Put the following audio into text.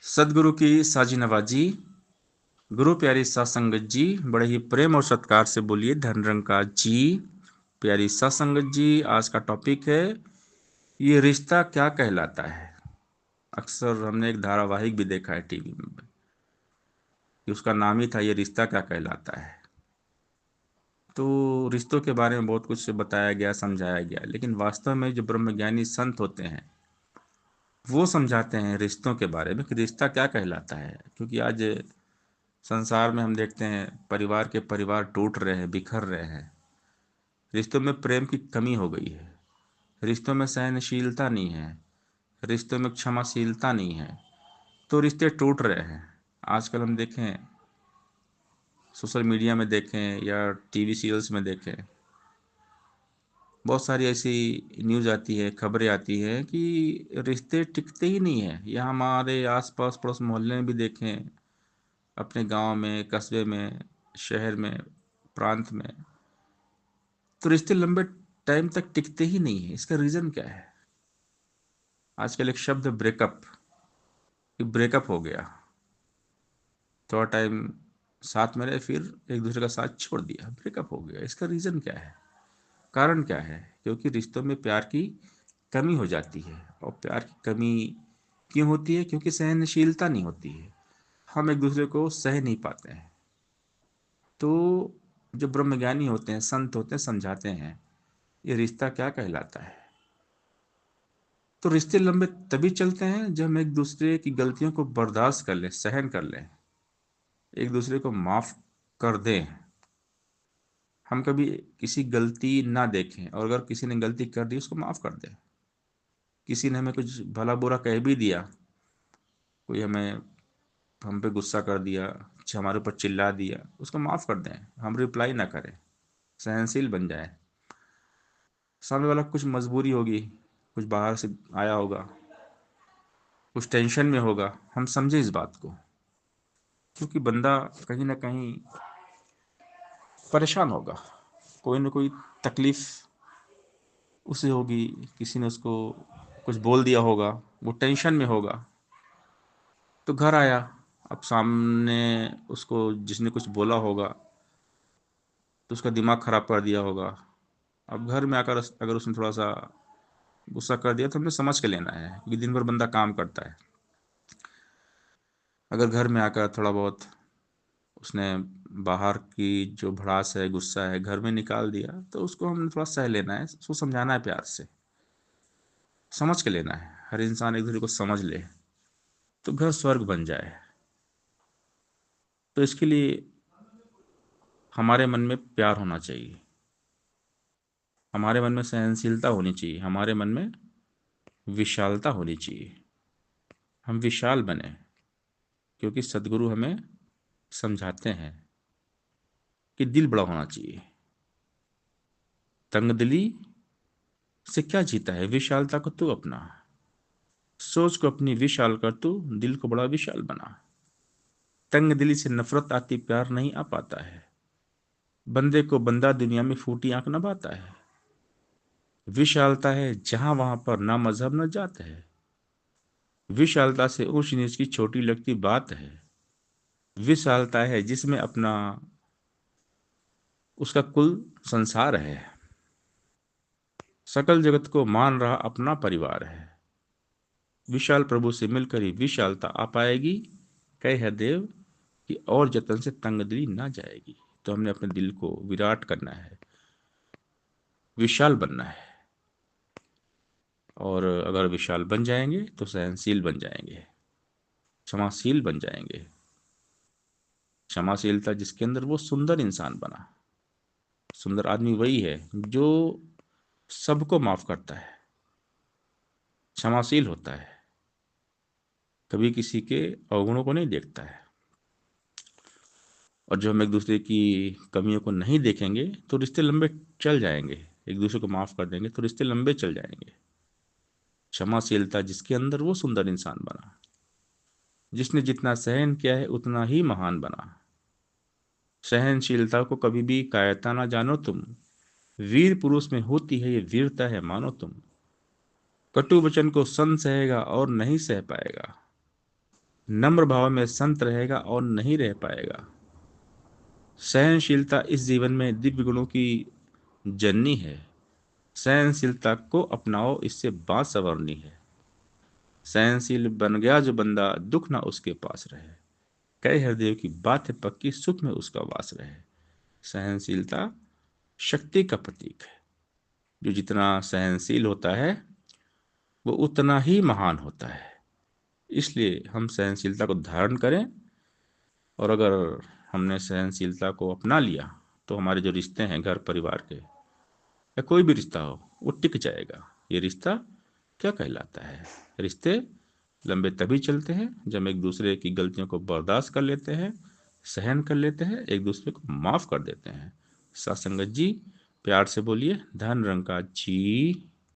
सदगुरु की साजी नवाजी। गुरु प्यारी सात संगत जी, बड़े ही प्रेम और सत्कार से बोलिए धन रंकार जी। प्यारी सात संगत जी, आज का टॉपिक है ये रिश्ता क्या कहलाता है। अक्सर हमने एक धारावाहिक भी देखा है टीवी में कि उसका नाम ही था ये रिश्ता क्या कहलाता है। तो रिश्तों के बारे में बहुत कुछ बताया गया, समझाया गया, लेकिन वास्तव में जो ब्रह्मज्ञानी संत होते हैं वो समझाते हैं रिश्तों के बारे में कि रिश्ता क्या कहलाता है। क्योंकि आज संसार में हम देखते हैं परिवार के परिवार टूट रहे हैं, बिखर रहे हैं। रिश्तों में प्रेम की कमी हो गई है, रिश्तों में सहनशीलता नहीं है, रिश्तों में क्षमाशीलता नहीं है, तो रिश्ते टूट रहे हैं। आजकल हम देखें, सोशल मीडिया में देखें या टीवी सीरियल्स में देखें, बहुत सारी ऐसी न्यूज़ आती है, खबरें आती हैं कि रिश्ते टिकते ही नहीं है। या हमारे आसपास पड़ोस मोहल्ले में भी देखें, अपने गांव में, कस्बे में, शहर में, प्रांत में, तो रिश्ते लंबे टाइम तक टिकते ही नहीं है। इसका रीज़न क्या है? आजकल एक शब्द ब्रेकअप, ब्रेकअप हो गया, थोड़ा टाइम साथ में रहे, फिर एक दूसरे का साथ छोड़ दिया, ब्रेकअप हो गया। इसका रीज़न क्या है? कारण क्या है? क्योंकि रिश्तों में प्यार की कमी हो जाती है। और प्यार की कमी क्यों होती है? क्योंकि सहनशीलता नहीं होती है, हम एक दूसरे को सह नहीं पाते हैं। तो जो ब्रह्मज्ञानी होते हैं, संत होते हैं, समझाते हैं ये रिश्ता क्या कहलाता है। तो रिश्ते लंबे तभी चलते हैं जब हम एक दूसरे की गलतियों को बर्दाश्त कर लें, सहन कर लें, एक दूसरे को माफ कर दें। हम कभी किसी गलती ना देखें, और अगर किसी ने गलती कर दी उसको माफ कर दें। किसी ने हमें कुछ भला बुरा कह भी दिया, कोई हमें हम पे गुस्सा कर दिया, हमारे ऊपर चिल्ला दिया, उसको माफ कर दें। हम रिप्लाई ना करें, सहनशील बन जाए। सामने वाला कुछ मजबूरी होगी, कुछ बाहर से आया होगा, कुछ टेंशन में होगा, हम समझे इस बात को। क्योंकि बंदा कहीं ना कहीं परेशान होगा, कोई ना कोई तकलीफ उसे होगी, किसी ने उसको कुछ बोल दिया होगा, वो टेंशन में होगा। तो घर आया, अब सामने उसको जिसने कुछ बोला होगा तो उसका दिमाग खराब कर दिया होगा। अब घर में आकर अगर उसने थोड़ा सा गुस्सा कर दिया तो हमने समझ के लेना है, क्योंकि दिन भर बंदा काम करता है। अगर घर में आकर थोड़ा बहुत उसने बाहर की जो भड़ास है, गुस्सा है, घर में निकाल दिया, तो उसको हमने थोड़ा सह लेना है, उसको समझाना है, प्यार से समझ के लेना है। हर इंसान एक दूसरे को समझ ले तो घर स्वर्ग बन जाए। तो इसके लिए हमारे मन में प्यार होना चाहिए, हमारे मन में सहनशीलता होनी चाहिए, हमारे मन में विशालता होनी चाहिए। हम विशाल बने, क्योंकि सदगुरु हमें समझाते हैं कि दिल बड़ा होना चाहिए। तंगदिली से क्या जीता है? विशालता को तू अपना, सोच को अपनी विशाल कर, तू दिल को बड़ा विशाल बना। तंग दिली से नफरत आती, प्यार नहीं आ पाता है। बंदे को बंदा दुनिया में फूटी आंख न पाता है। विशालता है जहां वहां पर ना मजहब न जात है। विशालता से ऊंच नीच की छोटी लगती बात है। विशालता है जिसमें अपना उसका कुल संसार है। सकल जगत को मान रहा अपना परिवार है। विशाल प्रभु से मिलकर ही विशालता आ पाएगी। कहे है देव कि और जतन से तंग दिली ना जाएगी। तो हमने अपने दिल को विराट करना है, विशाल बनना है। और अगर विशाल बन जाएंगे तो सहनशील बन जाएंगे, क्षमाशील बन जाएंगे। क्षमाशीलता जिसके अंदर, वो सुंदर इंसान बना। सुंदर आदमी वही है जो सबको माफ करता है, क्षमाशील होता है, कभी किसी के अवगुणों को नहीं देखता है। और जो हम एक दूसरे की कमियों को नहीं देखेंगे तो रिश्ते लंबे चल जाएंगे। एक दूसरे को माफ कर देंगे तो रिश्ते लंबे चल जाएंगे। क्षमाशीलता जिसके अंदर, वो सुंदर इंसान बना। जिसने जितना सहन किया है उतना ही महान बना। सहनशीलता को कभी भी कायरता ना जानो तुम। वीर पुरुष में होती है ये वीरता है मानो तुम। कटु वचन को सन सहेगा और नहीं सह पाएगा। नम्र भाव में संत रहेगा और नहीं रह पाएगा। सहनशीलता इस जीवन में दिव्य गुणों की जननी है। सहनशीलता को अपनाओ, इससे बात संवरनी है। सहनशील बन गया जो बंदा, दुख ना उसके पास रहे। कई हृदयों की बात है पक्की, सुख में उसका वास रहे। सहनशीलता शक्ति का प्रतीक है। जो जितना सहनशील होता है वो उतना ही महान होता है। इसलिए हम सहनशीलता को धारण करें, और अगर हमने सहनशीलता को अपना लिया तो हमारे जो रिश्ते हैं घर परिवार के, या कोई भी रिश्ता हो, वो टिक जाएगा। ये रिश्ता क्या कहलाता है? रिश्ते लंबे तभी चलते हैं जब हम एक दूसरे की गलतियों को बर्दाश्त कर लेते हैं, सहन कर लेते हैं, एक दूसरे को माफ कर देते हैं। साथ संगत जी, प्यार से बोलिए, धन रंग का जी।